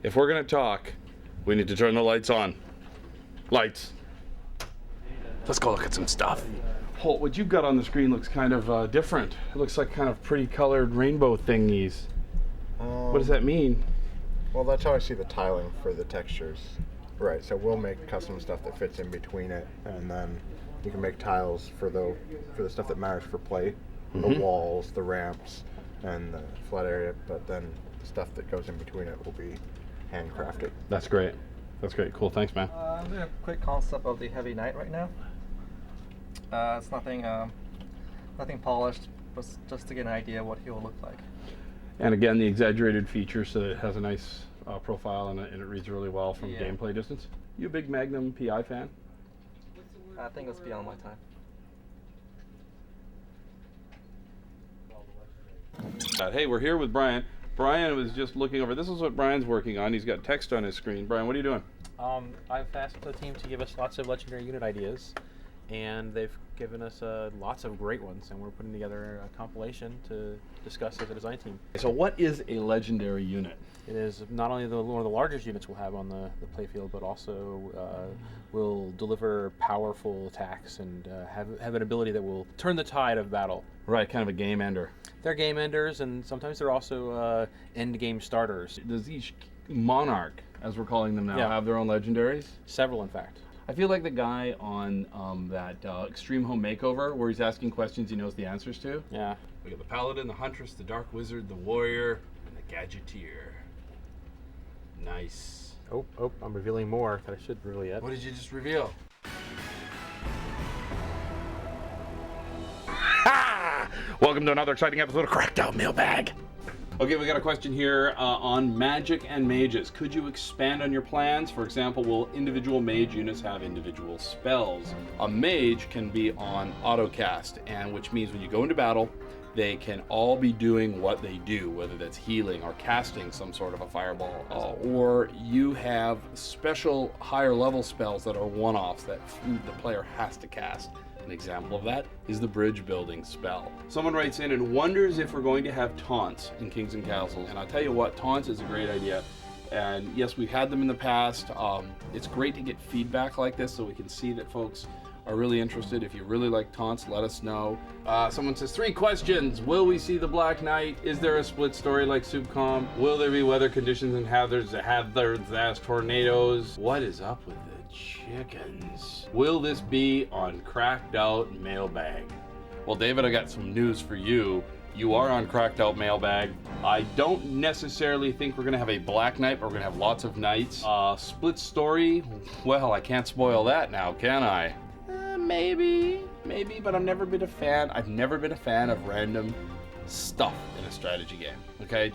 if we're gonna talk, we need to turn the lights on. Lights. Let's go look at some stuff. Holt, what you've got on the screen looks kind of different. It looks like kind of pretty colored rainbow thingies. What does that mean? Well, that's how I see the tiling for the textures. Right, so we'll make custom stuff that fits in between it, and then you can make tiles for the stuff that matters for play. The walls, the ramps, and the flat area, but then the stuff that goes in between it will be handcrafted. That's great. That's great. Cool. Thanks, man. I'm doing a quick concept of the Heavy Knight right now. It's nothing polished, but just to get an idea what he will look like. And again, the exaggerated features, so it has a nice profile and it reads really well from gameplay distance. You a big Magnum PI fan? I think it's beyond my time. Hey, we're here with Brian. Brian was just looking over. This is what Brian's working on. He's got text on his screen. Brian, what are you doing? I've asked the team to give us lots of legendary unit ideas, and they've given us lots of great ones, and we're putting together a compilation to discuss as a design team. So what is a legendary unit? It is not only one of the largest units we'll have on the playfield, but also will deliver powerful attacks and have an ability that will turn the tide of battle. Right, kind of a game ender. They're game enders, and sometimes they're also end game starters. Does each monarch, as we're calling them now, have their own legendaries? Several, in fact. I feel like the guy on that Extreme Home Makeover, where he's asking questions he knows the answers to. Yeah. We got the Paladin, the Huntress, the Dark Wizard, the Warrior, and the Gadgeteer. Nice. Oh, I'm revealing more that I shouldn't reveal yet. What did you just reveal? Welcome to another exciting episode of Cracked Out Mailbag. Okay, we got a question here on magic and mages. Could you expand on your plans? For example, will individual mage units have individual spells? A mage can be on autocast, and which means when you go into battle, they can all be doing what they do, whether that's healing or casting some sort of a fireball, or you have special higher level spells that are one-offs that the player has to cast. An example of that is the bridge building spell. Someone writes in and wonders if we're going to have taunts in Kings and Castles. And I'll tell you what, taunts is a great idea. And yes, we've had them in the past. It's great to get feedback like this so we can see that folks are really interested. If you really like taunts, let us know. Someone says, 3 questions. Will we see the Black Knight? Is there a split story like Soupcom? Will there be weather conditions and hazards as tornadoes? What is up with the chickens? Will this be on Cracked Out Mailbag? Well, David, I got some news for you. You are on Cracked Out Mailbag. I don't necessarily think we're gonna have a Black Knight, but we're gonna have lots of knights. Split story, well, I can't spoil that now, can I? Maybe, but I've never been a fan of random stuff in a strategy game. Okay,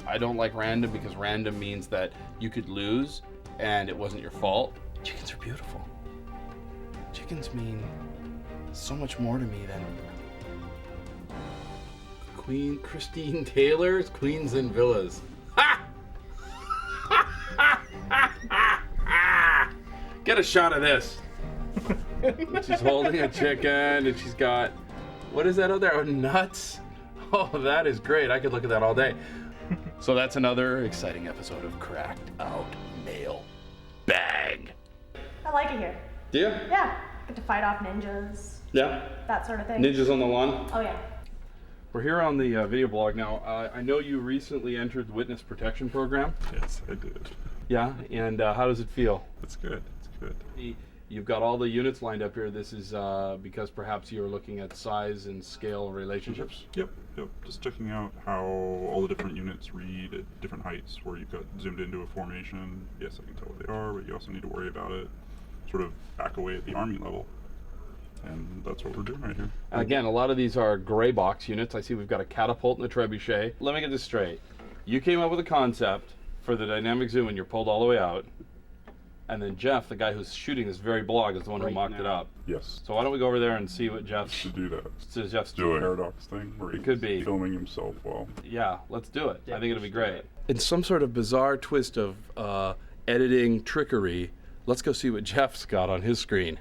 I don't like random because random means that you could lose and it wasn't your fault. Chickens are beautiful. Chickens mean so much more to me than Queen Christine Taylor's Queens and Villas. Ha! Get a shot of this. She's holding a chicken and she's got, what is that out there? Oh, nuts. Oh, that is great. I could look at that all day. So that's another exciting episode of Cracked Out Mailbag. I like it here. Do you? Yeah. Get to fight off ninjas. Yeah. That sort of thing. Ninjas on the lawn. Oh, yeah. We're here on the video blog now. I know you recently entered the Witness Protection Program. Yes, I did. Yeah, and how does it feel? It's good. It's good. You've got all the units lined up here. This is because perhaps you're looking at size and scale relationships? Yep. Just checking out how all the different units read at different heights where you've got zoomed into a formation. Yes, I can tell what they are, but you also need to worry about it sort of back away at the army level. And that's what we're doing right here. Again, a lot of these are gray box units. I see we've got a catapult and a trebuchet. Let me get this straight. You came up with a concept for the dynamic zoom and you're pulled all the way out. And then Jeff, the guy who's shooting this very blog, is the one who mocked it up. Yes. So why don't we go over there and see what Jeff's... To do that. Jeff's Do a paradox thing where it could be filming himself while... Yeah, let's do it. I think it'll be great. In some sort of bizarre twist of editing trickery, let's go see what Jeff's got on his screen.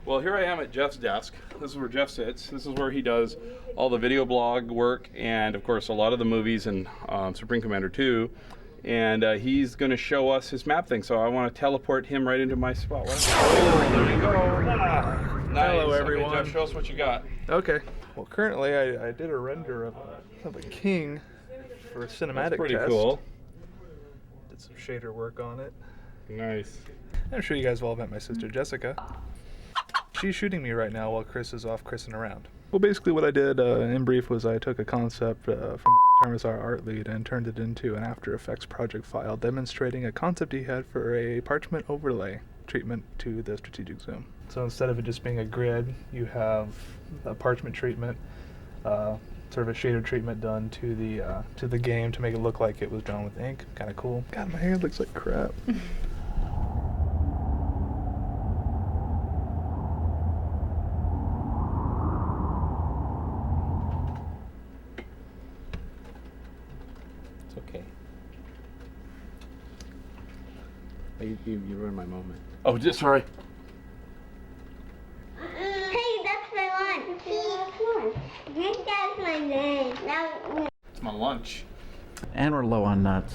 Well, here I am at Jeff's desk. This is where Jeff sits. This is where he does all the video blog work and, of course, a lot of the movies and Supreme Commander 2. and he's going to show us his map thing. So I want to teleport him right into my spot. Oh, there you go. Nice. Hello, Okay, everyone. Jeff, show us what you got. Okay. Well, currently I did a render of a king for a cinematic That's pretty test. cool. Did some shader work on it. Nice. I'm sure you guys have all met my sister Jessica. She's shooting me right now while Chris is off Chrising around. Well, basically what I did in brief was I took a concept from Thomas, our art lead, and turned it into an After Effects project file demonstrating a concept he had for a parchment overlay treatment to the strategic zoom. So instead of it just being a grid, you have a parchment treatment, sort of a shader treatment done to the game to make it look like it was drawn with ink. Kind of cool. God, my hair looks like crap. It's okay. You ruined my moment. Oh, just sorry. Hey, that's my lunch. Come on. Drink that's my name. Now. It's my lunch. And we're low on nuts.